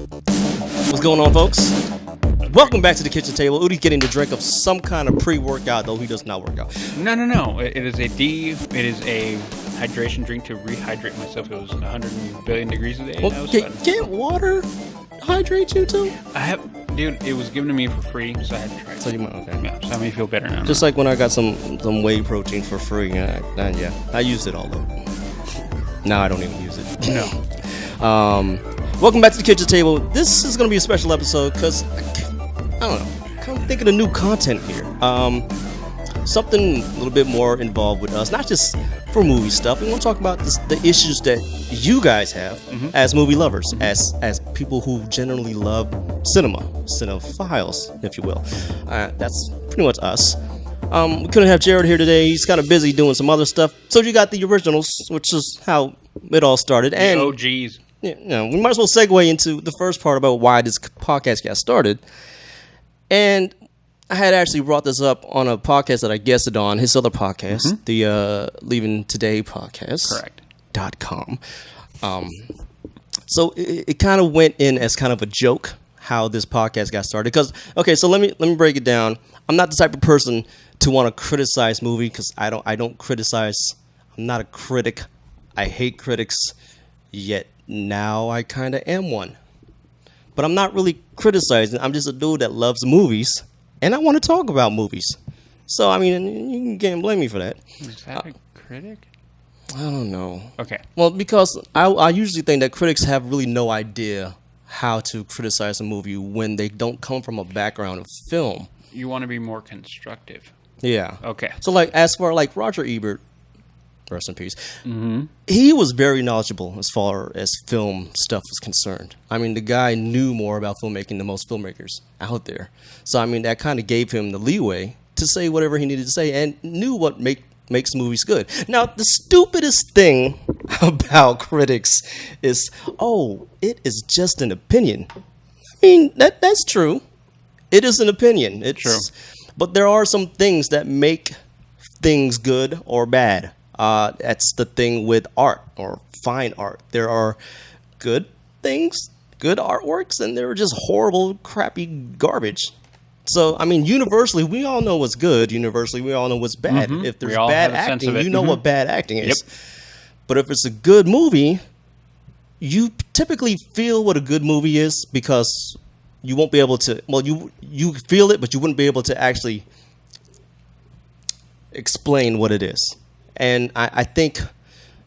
What's going on, folks? Welcome back to the kitchen table. Udi's getting the drink of some kind of pre-workout, though he does not work out. No. It is a D. It is a hydration drink to rehydrate myself. It was 100 billion degrees a day. Well, can't water hydrate you too? Dude, it was given to me for free, so I had to try it. So you might, okay. Yeah, so that made me feel better now. Just like when I got some whey protein for free. I used it all though. Now I don't even use it. No. Welcome back to the kitchen table. This is going to be a special episode because I don't know. Kind of thinking of new content here. Something a little bit more involved with us, not just for movie stuff. We want to talk about the issues that you guys have as movie lovers, as people who generally love cinephiles, if you will. That's pretty much us. We couldn't have Jarad here today. He's kind of busy doing some other stuff. So you got the originals, which is how it all started. And OGs. we might as well segue into the first part about why this podcast got started. And I had actually brought this up on a podcast that I guested on, his other podcast, the Leaving Today podcast. Correct. .com. So it kind of went in as kind of a joke how this podcast got started. Because, okay, so let me break it down. I'm not the type of person to want to criticize movie because I don't criticize. I'm not a critic. I hate critics, yet now I kind of am one. But I'm not really criticizing. I'm just a dude that loves movies, and I want to talk about movies. So, I mean, you can't blame me for that. Is that a critic? I don't know. Okay. Well, because I usually think that critics have really no idea how to criticize a movie when they don't come from a background of film. You want to be more constructive. Yeah. Okay. So, like, as far like Roger Ebert, rest in peace, he was very knowledgeable as far as film stuff was concerned. I mean, the guy knew more about filmmaking than most filmmakers out there. So, I mean, that kind of gave him the leeway to say whatever he needed to say and knew what makes movies good. Now, the stupidest thing about critics is, it is just an opinion. I mean, that's true. It is an opinion. It's true. But there are some things that make things good or bad. That's the thing with art or fine art. There are good things, good artworks, and there are just horrible, crappy garbage. So, I mean, universally, we all know what's good. Universally, we all know what's bad. If there's bad acting, you know what bad acting is. Yep. But if it's a good movie, you typically feel what a good movie is because you won't be able to, well, you feel it, but you wouldn't be able to actually explain what it is. And I think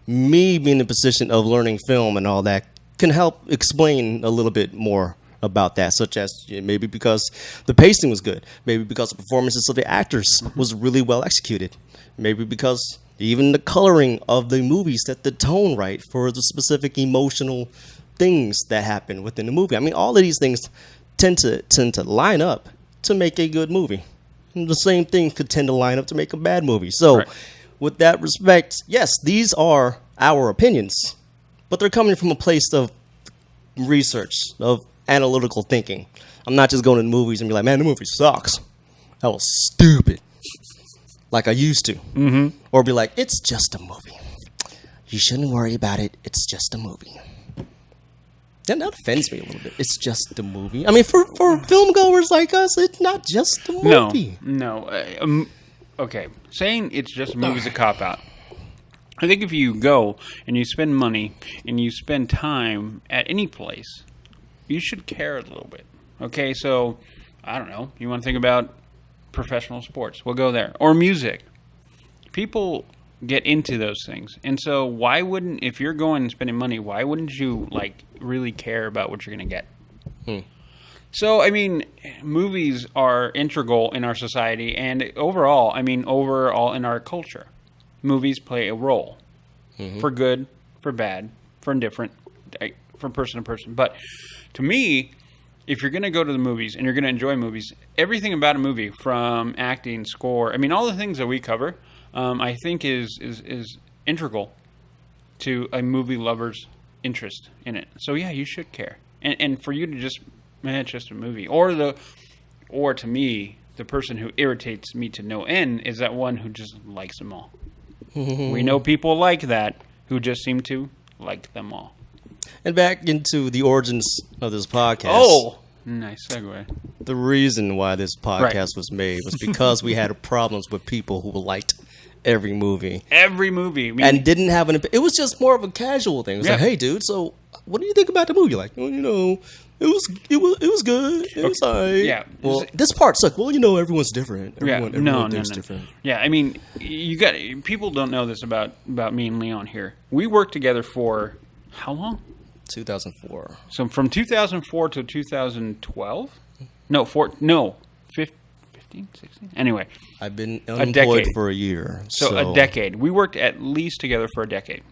me being in the position of learning film and all that can help explain a little bit more about that, such as maybe because the pacing was good, maybe because the performances of the actors was really well executed, maybe because even the coloring of the movie set the tone right for the specific emotional things that happen within the movie. I mean, all of these things tend to line up to make a good movie. And the same thing could tend to line up to make a bad movie. So, with that respect, yes, these are our opinions, but they're coming from a place of research, of analytical thinking. I'm not just going to the movies and be like, man, the movie sucks. That was stupid. Like I used to. Or be like, it's just a movie. You shouldn't worry about it. It's just a movie. That offends me a little bit. It's just a movie. I mean, for film goers like us, it's not just a movie. No. Okay. Saying it's just a movie is a cop-out. I think if you go and you spend money and you spend time at any place, you should care a little bit. Okay, so, I don't know. You want to think about professional sports. We'll go there. Or music. People get into those things. And so why wouldn't, if you're going and spending money, why wouldn't you, like, really care about what you're going to get? So, I mean, movies are integral in our society and overall in our culture. Movies play a role. For good, for bad, for indifferent, from person to person. But to me, if you're going to go to the movies and you're going to enjoy movies, everything about a movie, from acting, score, I mean, all the things that we cover, I think is integral to a movie lover's interest in it. So yeah, you should care. And for you to just, man, it's just a movie. Or to me, the person who irritates me to no end is that one who just likes them all. We know people like that who just seem to like them all. And back into the origins of this podcast. Oh, nice segue. The reason why this podcast was made was because we had problems with people who liked every movie. Every movie. And didn't have an... It was just more of a casual thing. It was like, hey, dude, so what do you think about the movie? Like, well, you know, it was good. It was all right. Yeah. Well, this part sucked. Well, you know, everyone's different. Everyone thinks no. different. Yeah, I mean, people don't know this about me and Leon here. We worked together for how long? 2004. So from 2004 to 2012? No, 15, 16? Anyway. I've been unemployed for a year. So a decade. We worked at least together for a decade.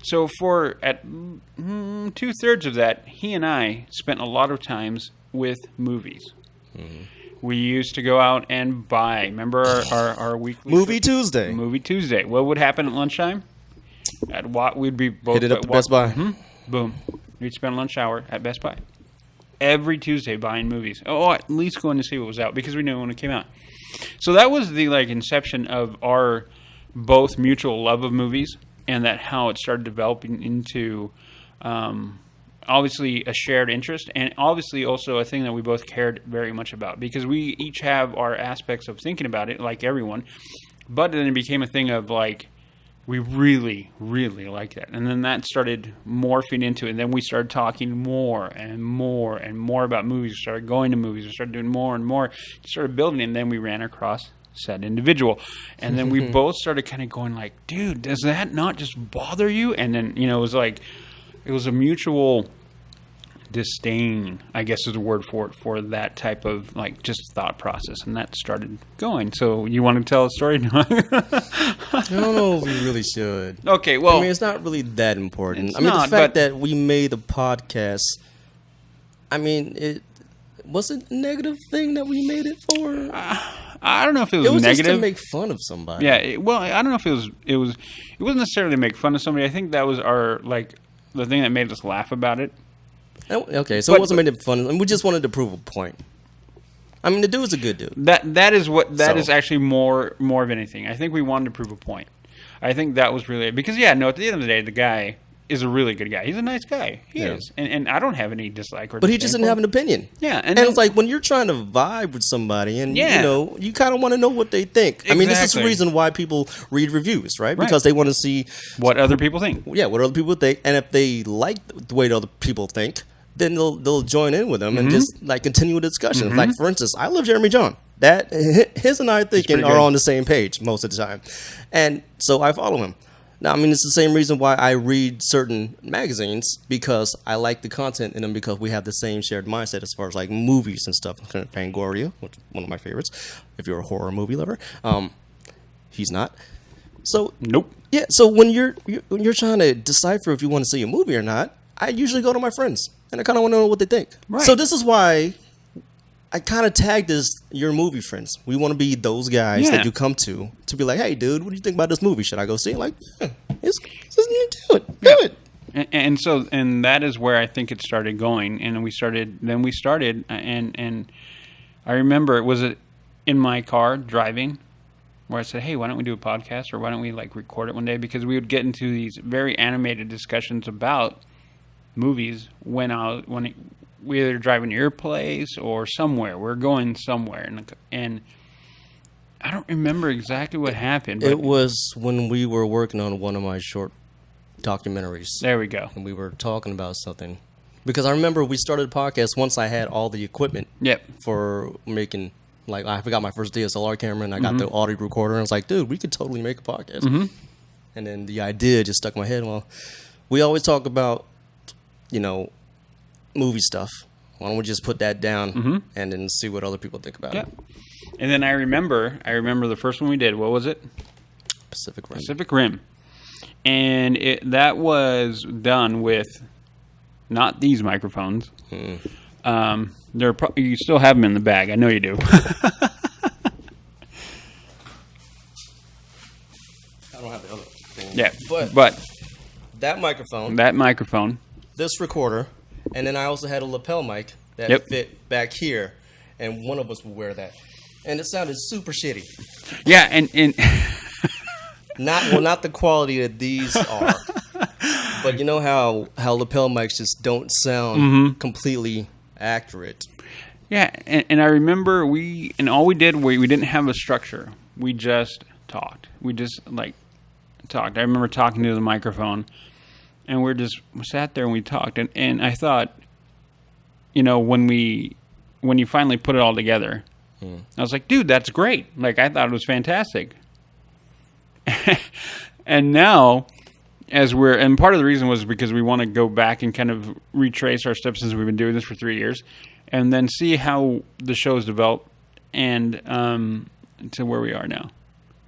So for at 2/3 of that, he and I spent a lot of times with movies. Mm-hmm. We used to go out and buy. Remember our weekly... Movie Tuesday. Movie Tuesday. What would happen at lunchtime? At what we'd be both... Hit it up at Best Buy. Mm-hmm. Boom. We'd spend lunch hour at Best Buy. Every Tuesday buying movies. Oh, at least going to see what was out because we knew when it came out. So that was the inception of our both mutual love of movies, and that how it started developing into obviously a shared interest, and obviously also a thing that we both cared very much about, because we each have our aspects of thinking about it, like everyone, but then it became a thing of we really, really like that. And then that started morphing into it. And then we started talking more and more and more about movies. We started going to movies. We started doing more and more. Started building. And then we ran across said individual. And then we both started kind of going dude, does that not just bother you? And then, it was it was a mutual disdain, I guess is the word for it, for that type of just thought process. And that started going. So you want to tell a story? I don't know if we really should. Okay, well, I mean, it's not really that important. The fact that we made the podcast, I mean, was it a negative thing that we made it for? I don't know if it was negative. Just to make fun of somebody. Yeah, I don't know if it wasn't necessarily to make fun of somebody. I think that was our the thing that made us laugh about it. Okay, so it wasn't making fun. And we just wanted to prove a point. I mean, the dude's a good dude. That is actually more of anything. I think we wanted to prove a point. I think that was really because at the end of the day, the guy is a really good guy. He's a nice guy. He is, and I don't have any dislike or. But he just didn't have an opinion. Yeah, and it's when you're trying to vibe with somebody, and you kind of want to know what they think. Exactly. I mean, this is the reason why people read reviews, right? Because they want to see what other people think. Yeah, what other people think, and if they like the way other people think, then they'll join in with them and just continue a discussion. Mm-hmm. Like, for instance, I love Jeremy John. That his and I thinking are on the same page most of the time, and so I follow him. Now, I mean, it's the same reason why I read certain magazines, because I like the content in them, because we have the same shared mindset as far as movies and stuff. Fangoria, which is one of my favorites. If you're a horror movie lover, he's not. So nope. Yeah. So when you're trying to decipher if you want to see a movie or not, I usually go to my friends, and I kind of want to know what they think. Right. So this is why I kind of tagged as your movie friends. We want to be those guys that you come to be like, hey, dude, what do you think about this movie? Should I go see it? Do it. And that is where I think it started going. And we started, and I remember, was it in my car driving, where I said, hey, why don't we do a podcast, or why don't we record it one day? Because we would get into these very animated discussions about movies when we either driving to your place or somewhere. We're going somewhere, and I don't remember exactly what happened. But it was when we were working on one of my short documentaries. There we go. And we were talking about something, because I remember we started a podcast once I had all the equipment. Yep. For making, I forgot my first DSLR camera, and I got the audio recorder, and I was like, dude, we could totally make a podcast. Mm-hmm. And then the idea just stuck in my head. Well, we always talk about, movie stuff. Why don't we just put that down and then see what other people think about it? And then I remember the first one we did. What was it? Pacific Rim. And that was done with not these microphones. You still have them in the bag. I know you do. I don't have the other thing. Yeah, but that microphone, this recorder, and then I also had a lapel mic that fit back here, and one of us would wear that, and it sounded super shitty. Yeah, and not the quality that these are, But you know how lapel mics just don't sound completely accurate. Yeah, and I remember all we did, we didn't have a structure. We just talked. We just, talked. I remember talking to the microphone, and we sat there and we talked. And I thought, when you finally put it all together, I was like, dude, that's great. I thought it was fantastic. And now, and part of the reason was because we want to go back and kind of retrace our steps since we've been doing this for 3 years, and then see how the show's developed and to where we are now.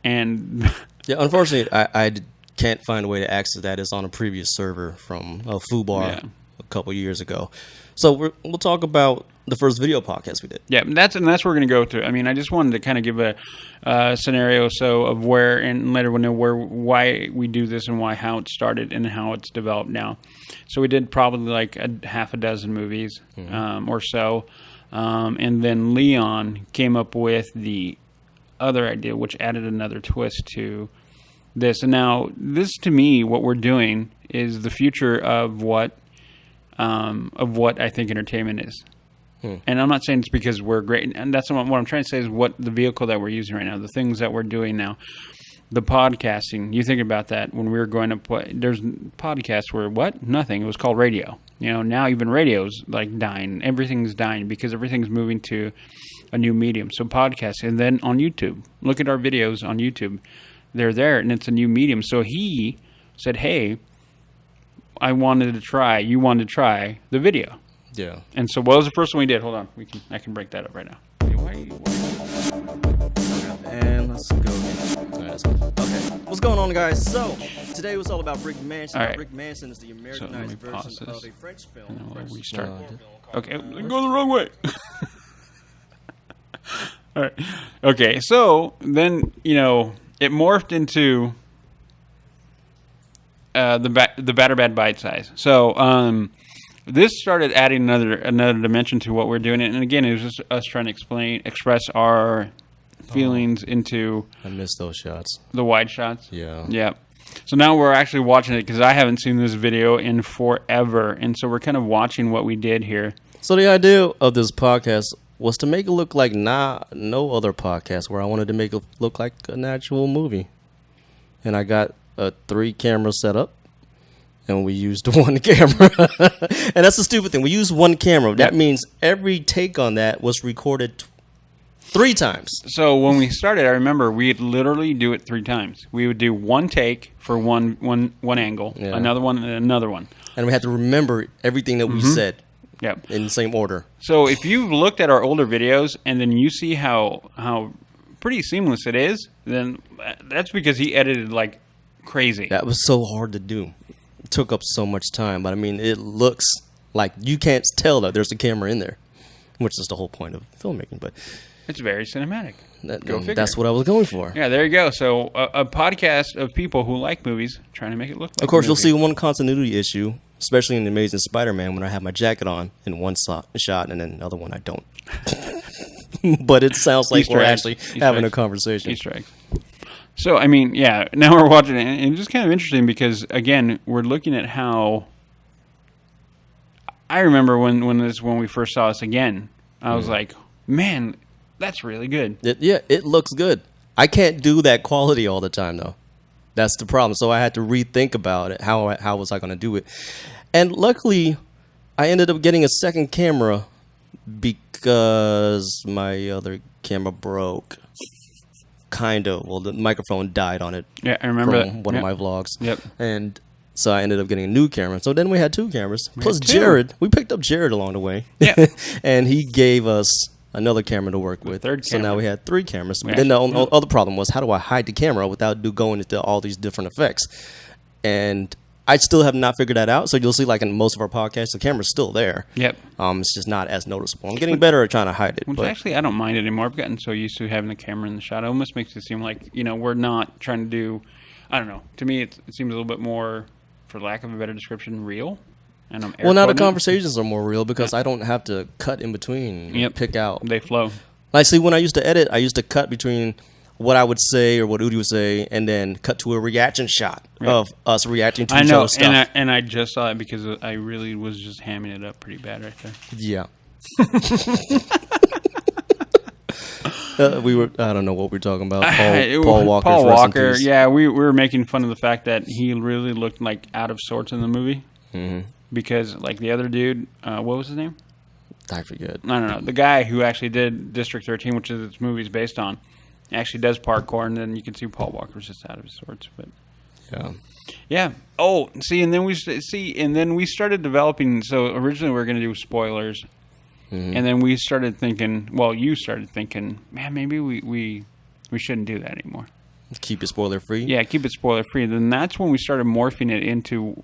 And yeah, unfortunately, I can't find a way to access that. It's on a previous server from a FooBar a couple years ago. So we'll talk about the first video podcast we did. Yeah, and that's where we're going to go to. I mean, I just wanted to kind of give a scenario of where, and let everyone know why we do this and how it started and how it's developed now. So we did probably half a dozen movies or so. And then Leon came up with the other idea, which added another twist to this. And now this, to me, what we're doing is the future of what I think entertainment is. And I'm not saying it's because we're great. And that's what I'm trying to say is what the vehicle that we're using right now, the things that we're doing now, the podcasting. You think about that when we were going to play. There's podcasts where nothing. It was called radio. Now even radio's dying. Everything's dying because everything's moving to a new medium. So podcasting, and then on YouTube. Look at our videos on YouTube. They're there, and it's a new medium. So he said, "Hey, you wanted to try the video." Yeah. And so what was the first one we did? Hold on. I can break that up right now. And let's go. Okay. What's going on, guys? So, today was all about Rick Manson. All right. Rick Manson is the Americanized version of a French film. We start. Okay, go the wrong way. All right. Okay, so then, it morphed into the BadOrBad Bite Size. So, this started adding another dimension to what we're doing, and again, it was just us trying to express our feelings into. I miss those shots. The wide shots. Yeah. Yeah. So now we're actually watching it because I haven't seen this video in forever, and so we're kind of watching what we did here. So the idea of this podcast was to make it look like no other podcast, where I wanted to make it look like an actual movie, and I got a 3-camera setup. And we used one camera. And that's the stupid thing. We used one camera. That means every take on that was recorded 3 times. So when we started, I remember we'd literally do it 3 times. We would do one take for one angle, another one, and another one. And we had to remember everything that we said in the same order. So if you've looked at our older videos and then you see how pretty seamless it is, then that's because he edited like crazy. That was so hard to do. Took up so much time, but I mean, it looks like you can't tell that there's a camera in there, which is the whole point of filmmaking. But it's very cinematic. Go figure. That's what I was going for. Yeah, there you go. So a podcast of people who like movies trying to make it look like. Of course, you'll see one continuity issue, especially in the Amazing Spider-Man, when I have my jacket on in one shot, and then the other one I don't. But it sounds like we're actually having a conversation. Easter eggs. So, I mean, yeah, now we're watching it, and it's just kind of interesting because, again, we're looking at how... I remember when we first saw this again, I was like, man, that's really good. It looks good. I can't do that quality all the time, though. That's the problem. So I had to rethink about it. How was I going to do it? And luckily, I ended up getting a second camera because my other camera broke. Kind of. Well, the microphone died on it. Yeah, I remember that. One of my vlogs. Yep. And so I ended up getting a new camera. So then we had 2 cameras. Plus Jarad. We picked up Jarad along the way. Yeah. And he gave us another camera to work with. Third so camera. now we had 3 cameras. But then the other problem was, how do I hide the camera without going into all these different effects? And I still have not figured that out. So you'll see, like in most of our podcasts, the camera's still there. Yep. It's just not as noticeable. I'm getting better at trying to hide it. Which actually, I don't mind it anymore. I've gotten so used to having the camera in the shot. It almost makes it seem like, we're not trying to do, I don't know. To me, it seems a little bit more, for lack of a better description, real. And well, now the conversations are more real because I don't have to cut in between and pick out. They flow. Like, see, when I used to edit, I used to cut between what I would say or what Udi would say, and then cut to a reaction shot of us reacting to I each know, other's stuff. and I just saw it because I really was just hamming it up pretty bad right there. Yeah. I don't know what we were talking about. Paul Walker. Paul Walker. Yeah, we were making fun of the fact that he really looked like out of sorts in the movie. Mm-hmm. Because like the other dude, what was his name? I forget. I don't know. The guy who actually did District 13, which is its movie's based on, actually does parkour, and then you can see Paul Walker's just out of his sorts. But yeah. Oh, see, and then we started developing. So originally we were going to do spoilers. Mm-hmm. And then we started thinking, well, you started thinking, man, maybe we shouldn't do that anymore. Keep it spoiler free? Yeah, keep it spoiler free. Then that's when we started morphing it into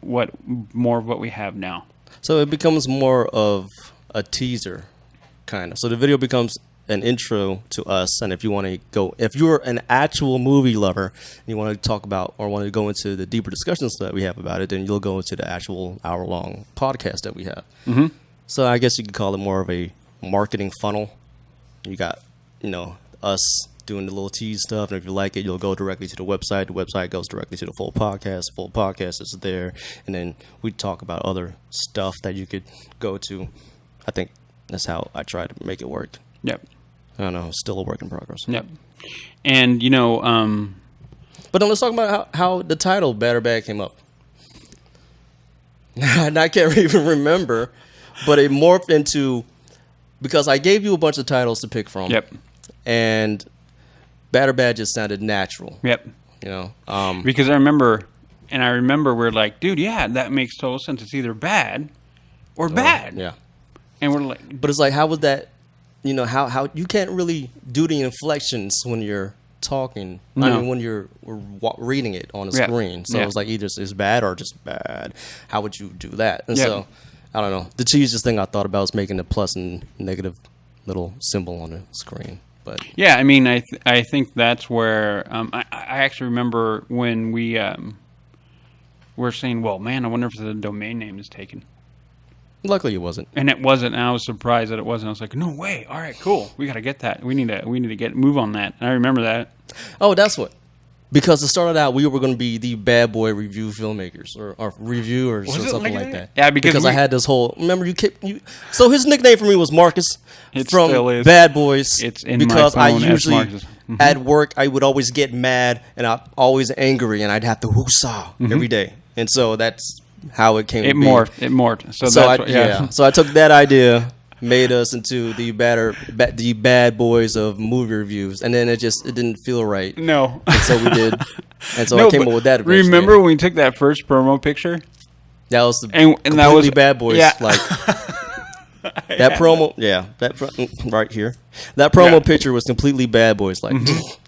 more of what we have now. So it becomes more of a teaser, kind of. So the video becomes an intro to us. And if you're an actual movie lover, and you want to talk about or want to go into the deeper discussions that we have about it, then you'll go into the actual hour-long podcast that we have. Mm-hmm. So I guess you could call it more of a marketing funnel. You got, us doing the little tease stuff, and if you like it, you'll go directly to the website. The website goes directly to the full podcast. The full podcast is there, and then we talk about other stuff that you could go to. I think that's how I try to make it work. Yep. I don't know, still a work in progress. Yep. And, But then let's talk about how the title BadOrBad came up. And I can't even remember. But it morphed into, because I gave you a bunch of titles to pick from. Yep. And BadOrBad just sounded natural. Yep. Because I remember we're like, dude, yeah, that makes total sense. It's either bad or bad. Yeah. And we're like, but it's like, how would that, how you can't really do the inflections when you're talking. No. I mean, when you're reading it on the screen. So it's like either it's bad or just bad. How would you do that? And so, I don't know. The cheesiest thing I thought about was making a plus and negative little symbol on the screen. But yeah, I mean, I think that's where I actually remember when we were saying, well, man, I wonder if the domain name is taken. Luckily, it wasn't. And it wasn't. And I was surprised that it wasn't. I was like, no way. All right, cool. We got to get that. We need to move on that. And I remember that. Oh, that's what. Because it started out, we were going to be the bad boy review filmmakers or reviewers or something like that. Yeah, because I had this whole. Remember, so his nickname for me was Marcus from Bad Boys. It's in because my phone I usually mm-hmm. at work I would always get mad and I'm always angry and I'd have to woosah every day, and so that's how it came. It morphed. So I took that idea. Made us into the bad boys of movie reviews, and then it didn't feel right. No, and so we did, and so I came up with that. Remember when we took that first promo picture? That was the and that was Bad Boys. Yeah. Like that promo. Yeah, right here. That promo picture was completely Bad Boys. Like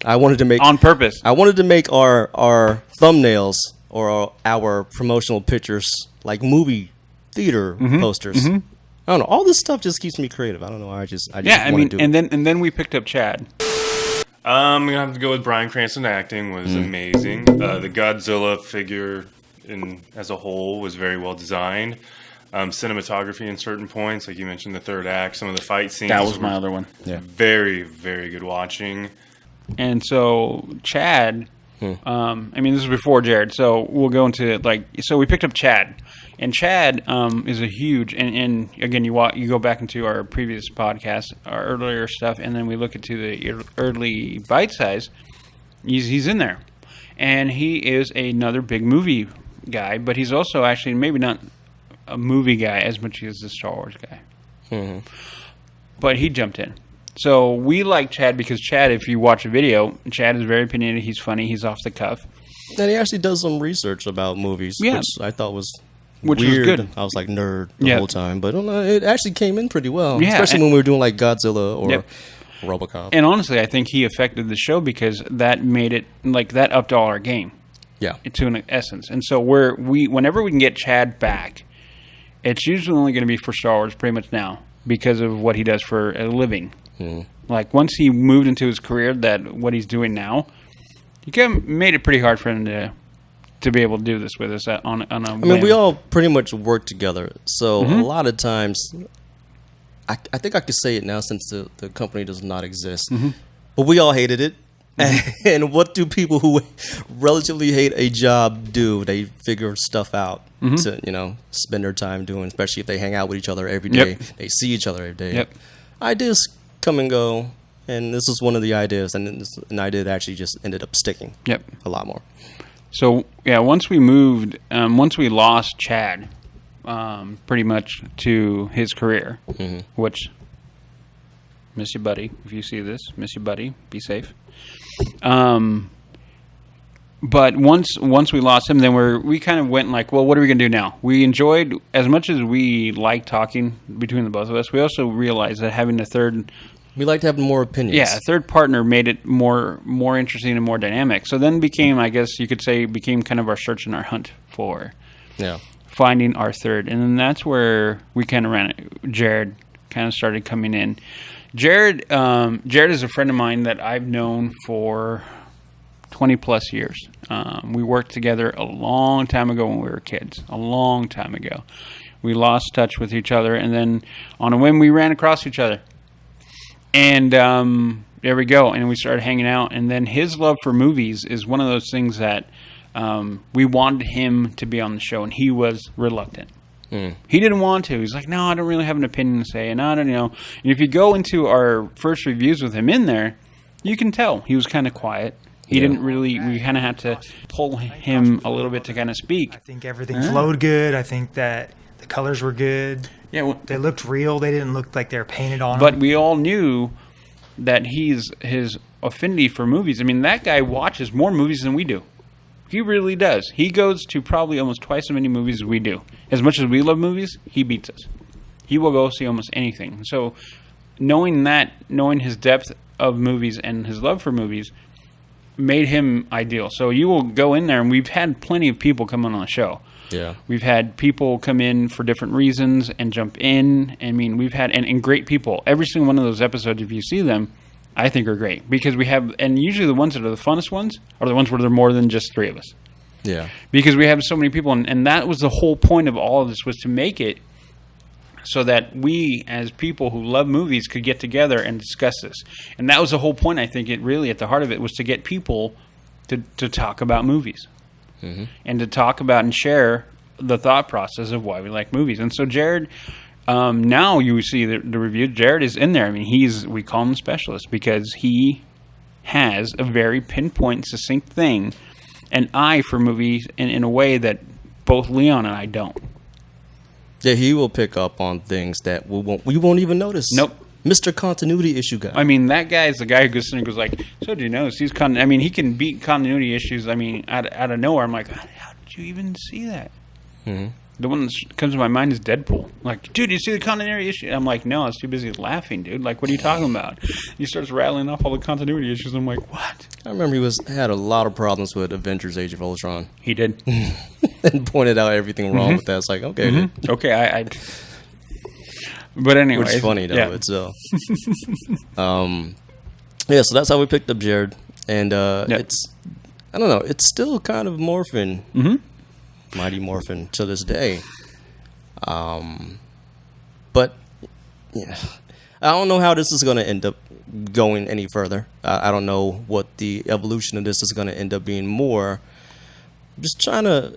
I wanted to make on purpose. I wanted to make our thumbnails or our promotional pictures like movie theater posters. Mm-hmm. I don't know. All this stuff just keeps me creative. I don't know why I just I mean, do and then we picked up Chad. I'm gonna have to go with Bryan Cranston. Acting was amazing. The Godzilla figure as a whole was very well designed. Cinematography in certain points, like you mentioned, the third act, some of the fight scenes. That was my other one. Yeah, very, very good watching. And so Chad, I mean, this is before Jarad, so we'll go into so we picked up Chad. And Chad is a huge, and again, you go back into our previous podcast, our earlier stuff, and then we look into the early bite size. He's in there, and he is another big movie guy, but he's also actually maybe not a movie guy as much as the Star Wars guy. Mm-hmm. But he jumped in. So we like Chad because Chad, if you watch a video, Chad is very opinionated. He's funny. He's off the cuff. And he actually does some research about movies, which I thought was weird. Was good. I was like nerd the whole time, but it actually came in pretty well, especially when we were doing like Godzilla or RoboCop. And honestly, I think he affected the show because that made it that upped all our game. Yeah, to an essence. And so whenever we can get Chad back, it's usually only going to be for Star Wars pretty much now because of what he does for a living. Mm. Like once he moved into his career, what he's doing now, he made it pretty hard for him to be able to do this with us on a whim. I mean, we all pretty much work together. So a lot of times, I think I could say it now since the company does not exist. Mm-hmm. But we all hated it. And what do people who relatively hate a job do? They figure stuff out to, spend their time doing, especially if they hang out with each other every day. Yep. They see each other every day. Yep. Ideas come and go, and this is one of the ideas, and it's an idea that actually just ended up sticking. Yep. A lot more. So yeah, once we moved, once we lost Chad, pretty much to his career, which miss you, buddy. If you see this, miss you, buddy. Be safe. But once we lost him, then we kind of went like, well, what are we gonna do now? We enjoyed, as much as we liked talking between the both of us, we also realized that having a third. We like to have more opinions. Yeah, a third partner made it more interesting and more dynamic. So then became, I guess you could say, kind of our search and our hunt for finding our third. And then that's where we kind of ran it. Jarad kind of started coming in. Jarad is a friend of mine that I've known for 20 plus years. We worked together a long time ago when we were kids. A long time ago. We lost touch with each other, and then on a whim we ran across each other. And there we go. And we started hanging out. And then his love for movies is one of those things that we wanted him to be on the show, and he was reluctant. He didn't want to. He's like, no, I don't really have an opinion to say. And I don't know. And if you go into our first reviews with him in there, you can tell he was kind of quiet. He didn't really, we kind of had to pull him a little bit to kind of speak. I think everything flowed good. I think that the colors were good. Yeah, well, they looked real. They didn't look like they were painted on but them. we all knew that his affinity for movies. I mean, that guy watches more movies than we do. He really does. He goes to probably almost twice as many movies as we do. As much as we love movies, he beats us. He will go see almost anything. So knowing his depth of movies and his love for movies made him ideal. So you will go in there, and we've had plenty of people come on the show. Yeah. We've had people come in for different reasons and jump in. I mean, we've had, and great people. Every single one of those episodes, if you see them, I think are great. Because we have, and usually the ones that are the funnest ones are the ones where there are more than just three of us. Yeah. Because we have so many people, and that was the whole point of all of this, was to make it so that we, as people who love movies, could get together and discuss this. And that was the whole point, I think, it really, at the heart of it, was to get people to talk about movies. And to talk about and share the thought process of why we like movies. And so Jarad, now you see the review, Jarad is in there. I mean, we call him the specialist because he has a very pinpoint, succinct thing, an eye for movies in a way that both Leon and I don't. Yeah, he will pick up on things that we won't even notice. Nope. Mr. Continuity Issue Guy. I mean, that guy is the guy who goes in and goes like, so do you notice he's I mean, he can beat continuity issues, I mean, out of nowhere. I'm like, how did you even see that? The one that comes to my mind is Deadpool. Like, dude, you see the continuity issue? I'm like, no, I was too busy laughing, dude. Like, what are you talking about? He starts rattling off all the continuity issues. I'm like, what? I remember he had a lot of problems with Avengers Age of Ultron. He did. And pointed out everything wrong with that. It's like, okay. Dude. Okay, I but anyway. Which is funny, though, yeah. itself. Yeah, so that's how we picked up Jarad. And it's, I don't know, it's still kind of morphing. Mighty morphin to this day. But yeah, I don't know how this is going to end up going any further. I don't know what the evolution of this is going to end up being more. Just trying to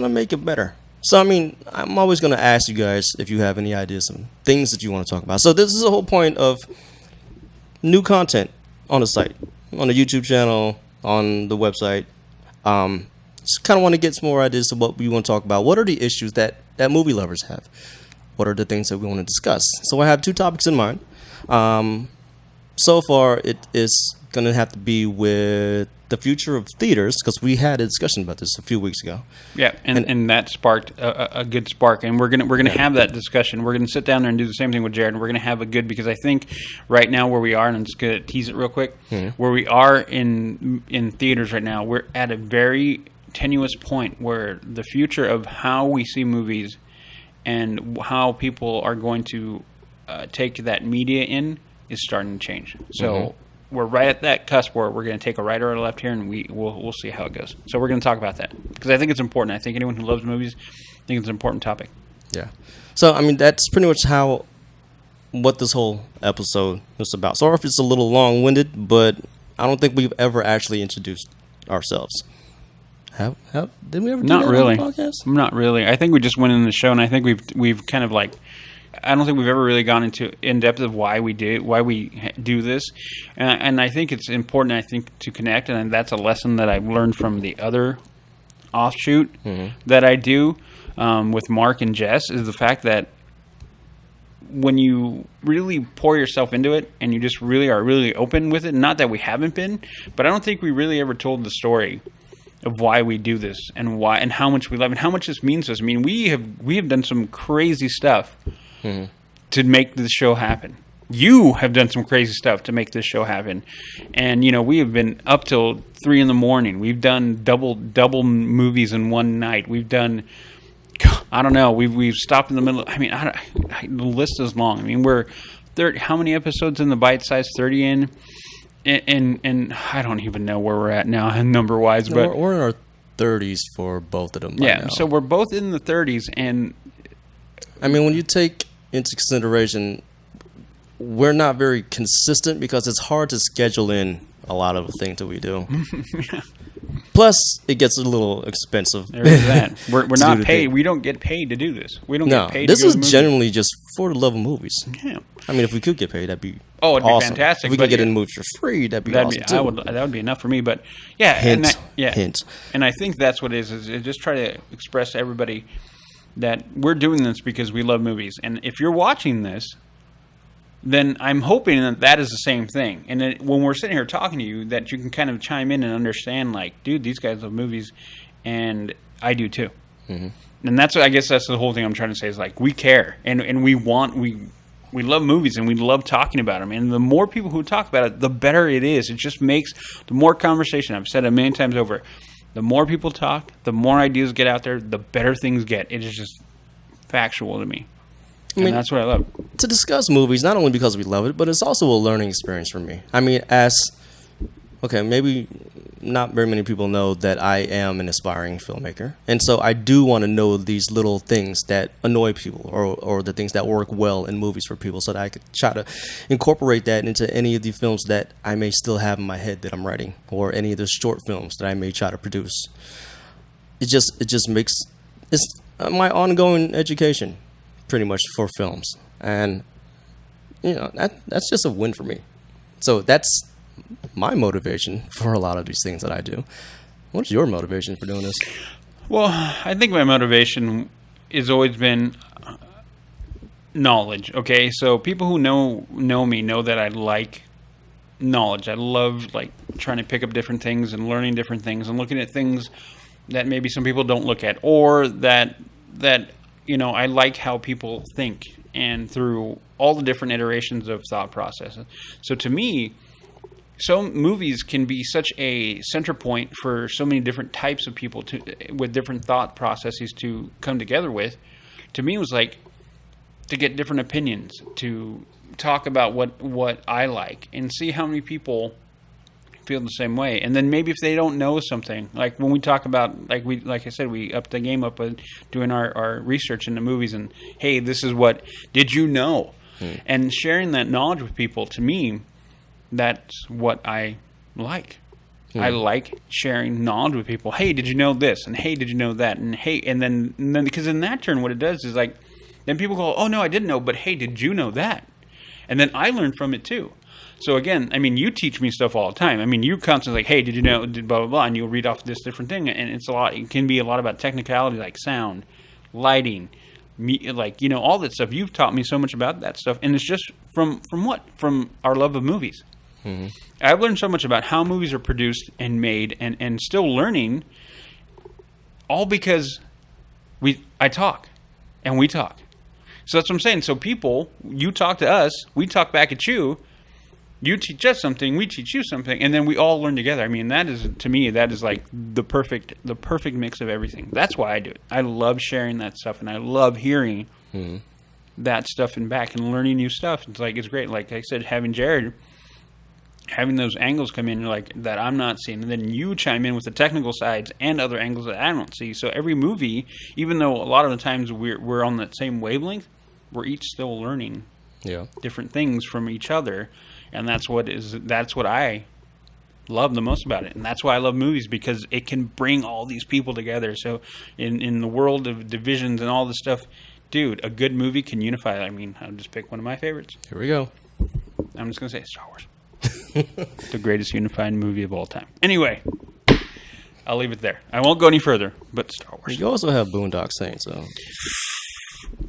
make it better. So, I mean, I'm always going to ask you guys if you have any ideas and things that you want to talk about. So this is the whole point of new content on the site, on the YouTube channel, on the website. Just kind of want to get some more ideas of what we want to talk about. What are the issues that movie lovers have? What are the things that we want to discuss? So I have two topics in mind. So far, it is going to have to be with the future of theaters, because we had a discussion about this a few weeks ago. Yeah, and that sparked a good spark, and we're gonna have that discussion. We're gonna sit down there and do the same thing with Jarad, and we're gonna have a good, because I think right now where we are, and I'm just gonna tease it real quick, where we are in theaters right now, we're at a very tenuous point where the future of how we see movies and how people are going to take that media in is starting to change. So we're right at that cusp where we're going to take a right or a left here, and we'll see how it goes. So we're going to talk about that because I think it's important. I think anyone who loves movies, I think it's an important topic. Yeah. So I mean, that's pretty much what this whole episode is about. Sorry if it's a little long-winded, but I don't think we've ever actually introduced ourselves. Did we ever do Not that really. on the podcast? Not really. I think we just went in the show, and I think we've kind of like, I don't think we've ever really gone into in depth of why we do this, and I think it's important. I think to connect, and that's a lesson that I've learned from the other offshoot that I do with Mark and Jess, is the fact that when you really pour yourself into it and you just really are really open with it, not that we haven't been, but I don't think we really ever told the story of why we do this and why and how much we love and how much this means to us. I mean, we have done some crazy stuff to make this show happen. You have done some crazy stuff to make this show happen. And, you know, we have been up till 3 a.m. We've done double movies in one night. We've done, I don't know, we've stopped in the middle. I mean, the list is long. I mean, we're how many episodes in the bite size? 30 in? And I don't even know where we're at now number-wise. No, but we're in our 30s for both of them right now. So we're both in the 30s. And I mean, when you take into consideration, we're not very consistent because it's hard to schedule in a lot of the things that we do. Plus, it gets a little expensive. There's that. We're not the paid. thing. We don't get paid to do this. We don't No, get paid this to go is to movies. generally just for the love of movies. Yeah. I mean, if we could get paid, that'd be It'd be awesome. fantastic. If we but could get yeah, in movies for free, that'd be awesome too. that would be enough for me. But yeah, Hint, and hint. And I think that's what it is just try to express to everybody that we're doing this because we love movies. And if you're watching this, then I'm hoping that is the same thing. And then when we're sitting here talking to you, that you can kind of chime in and understand, like, dude, these guys love movies, and I do too. Mm-hmm. And I guess that's the whole thing I'm trying to say is, like, we care, and we love movies, and we love talking about them. And the more people who talk about it, the better it is. It just makes the more conversation. I've said it many times over. The more people talk, the more ideas get out there, the better things get. It is just factual to me. And that's what I love. To discuss movies, not only because we love it, but it's also a learning experience for me. I mean, maybe not very many people know that I am an aspiring filmmaker. And so I do want to know these little things that annoy people or the things that work well in movies for people so that I could try to incorporate that into any of the films that I may still have in my head that I'm writing or any of the short films that I may try to produce. It just makes it's my ongoing education pretty much for films. And you know, that's just a win for me. So that's my motivation for a lot of these things that I do. What's your motivation for doing this? Well, I think my motivation has always been knowledge. Okay, so people who know me know that I like knowledge. I love like trying to pick up different things and learning different things and looking at things that maybe some people don't look at, or that you know, I like how people think and through all the different iterations of thought processes. So to me, movies can be such a center point for so many different types of people with different thought processes to come together with. To me, it was like to get different opinions, to talk about what I like and see how many people feel the same way. And then maybe if they don't know something, like when we talk about, like I said, we upped the game up with doing our research into movies and, hey, this is what, did you know? And sharing that knowledge with people, to me, that's what I like. I like sharing knowledge with people. Hey, did you know this? And hey, did you know that? And hey, and then because in that turn, what it does is like, then people go, oh no, I didn't know, but hey, did you know that? And then I learn from it too. So again, I mean, you teach me stuff all the time. I mean, you constantly like, hey, did you know, blah, blah, blah, and you'll read off this different thing. And it's a lot, it can be a lot about technicality, like sound, lighting, like, you know, all that stuff. You've taught me so much about that stuff. And it's just from what? From our love of movies. Mm-hmm. I've learned so much about how movies are produced and made and still learning, all because I talk and we talk. So that's what I'm saying. So people, you talk to us, we talk back at you. You teach us something, we teach you something, and then we all learn together. I mean, that is, to me, that is like the perfect mix of everything. That's why I do it. I love sharing that stuff, and I love hearing that stuff and back and learning new stuff. It's like, it's great. Like I said, having Jarad, having those angles come in, like that I'm not seeing, and then you chime in with the technical sides and other angles that I don't see. So every movie, even though a lot of the times we're on that same wavelength, we're each still learning different things from each other. And that's what I love the most about it. And that's why I love movies, because it can bring all these people together. So in the world of divisions and all this stuff, dude, a good movie can unify. I mean, I'll just pick one of my favorites. Here we go. I'm just going to say Star Wars. The greatest unified movie of all time. Anyway, I'll leave it there. I won't go any further, but Star Wars. You also have Boondock Saints, so.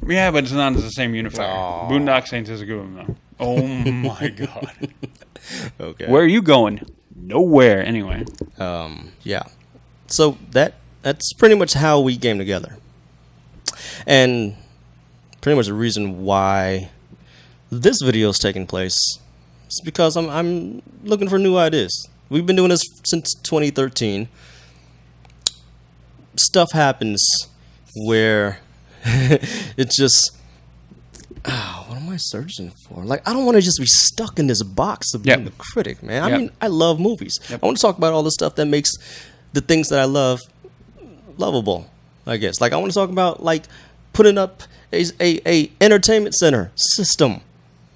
Yeah, but it's not the same unifier. Aw. Boondock Saints is a good one, though. Oh, my God. Okay. Where are you going? Nowhere. Anyway. Yeah. So that's pretty much how we came together. And pretty much the reason why this video is taking place is because I'm looking for new ideas. We've been doing this since 2013. Stuff happens where it's just, what am I searching for? Like, I don't want to just be stuck in this box of being Yep. a critic, man. I Yep. mean, I love movies. Yep. I want to talk about all the stuff that makes the things that I love lovable, I guess. Like, I want to talk about, like, putting up a entertainment center system.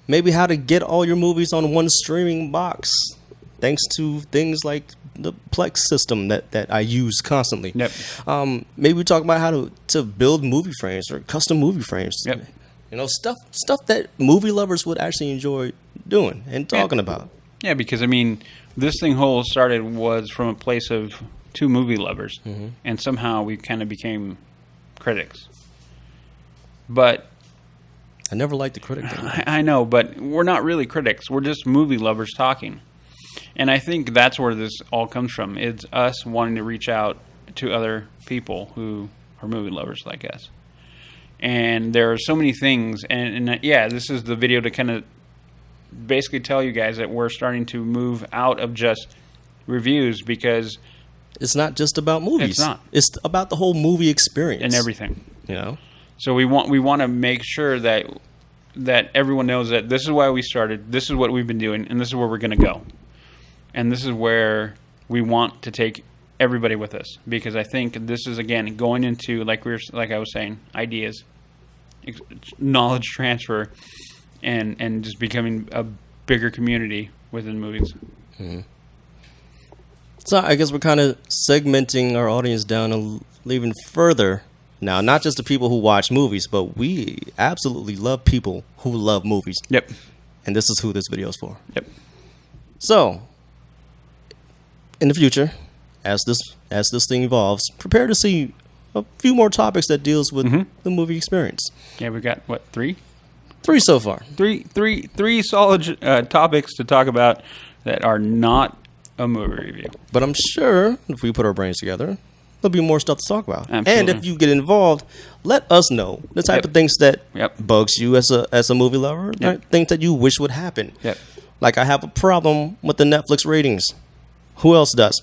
Maybe how to get all your movies on one streaming box, thanks to things like the Plex system that I use constantly. Yep. Maybe we talk about how to build movie frames or custom movie frames. Yep. You know, stuff that movie lovers would actually enjoy doing and talking about. Yeah, because, I mean, this thing whole started was from a place of two movie lovers, and somehow we kind of became critics. But I never liked the critic thing. I know, but we're not really critics. We're just movie lovers talking. And I think that's where this all comes from. It's us wanting to reach out to other people who are movie lovers like us. And there are so many things. And yeah, this is the video to kind of basically tell you guys that we're starting to move out of just reviews, because It's not just about movies. It's not. It's about the whole movie experience. and everything. You know? So we want to make sure that everyone knows that this is why we started, this is what we've been doing, and this is where we're going to go. And this is where we want to take everybody with us, because I think this is, again, going into, like I was saying, ideas, knowledge transfer, and just becoming a bigger community within movies. So I guess we're kind of segmenting our audience down even further. Now, not just the people who watch movies, but we absolutely love people who love movies. Yep. And this is who this video is for. Yep. So, in the future, as this thing evolves, prepare to see a few more topics that deals with the movie experience. Yeah, we got, what, 3 so far. Three solid topics to talk about that are not a movie review. But I'm sure if we put our brains together, there'll be more stuff to talk about. Absolutely. And if you get involved, let us know the type of things that bugs you as a movie lover, things that you wish would happen. Yep. Like, I have a problem with the Netflix ratings. Who else does?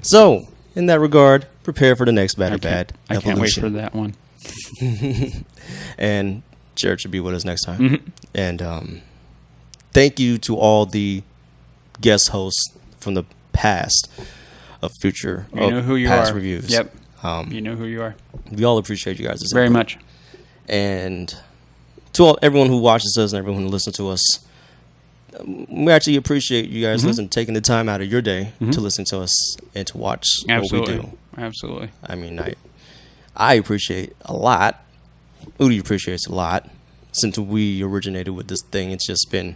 So, in that regard, prepare for the next BadOrBad evolution. I can't wait for that one. And Jarad should be with us next time. And thank you to all the guest hosts from the past of future You know who you past are. reviews. Yep. You know who you are. We all appreciate you guys Very much. And to everyone who watches us and everyone who listens to us, we actually appreciate you guys taking the time out of your day to listen to us and to watch what we do. Absolutely. I mean, I appreciate a lot. Udi appreciates a lot. Since we originated with this thing, it's just been,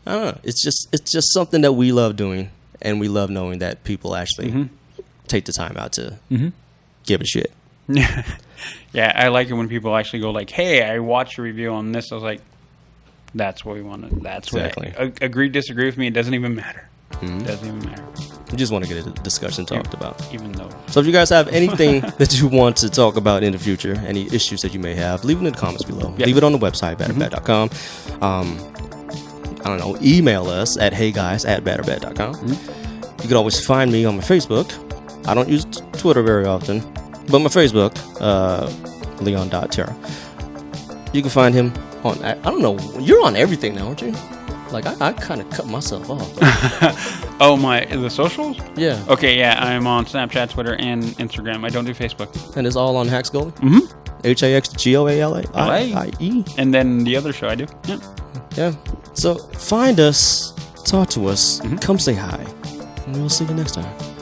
I don't know, it's just something that we love doing, and we love knowing that people actually take the time out to give a shit. Yeah, I like it when people actually go like, "Hey, I watched a review on this." I was like, "That's what we wanted. That's Exactly. what." Agree, disagree with me. It doesn't even matter. It doesn't even matter. We just want to get a discussion talked about. Even though. So if you guys have anything that you want to talk about in the future, any issues that you may have, leave it in the comments below. Yep. Leave it on the website, BadOrBad.com. I don't know, email us at heyguys@BadOrBad.com. You can always find me on my Facebook. I don't use Twitter very often, but my Facebook, Leon.Terra. You can find him on, I don't know, you're on everything now, aren't you? Like, I kind of cut myself off. Oh, the socials? Yeah. Okay, yeah, I'm on Snapchat, Twitter, and Instagram. I don't do Facebook. And it's all on Haxgoalie? HAXGOALAIE. And then the other show I do. Yeah. Yeah. So find us talk to us. Come say hi. And we'll see you next time.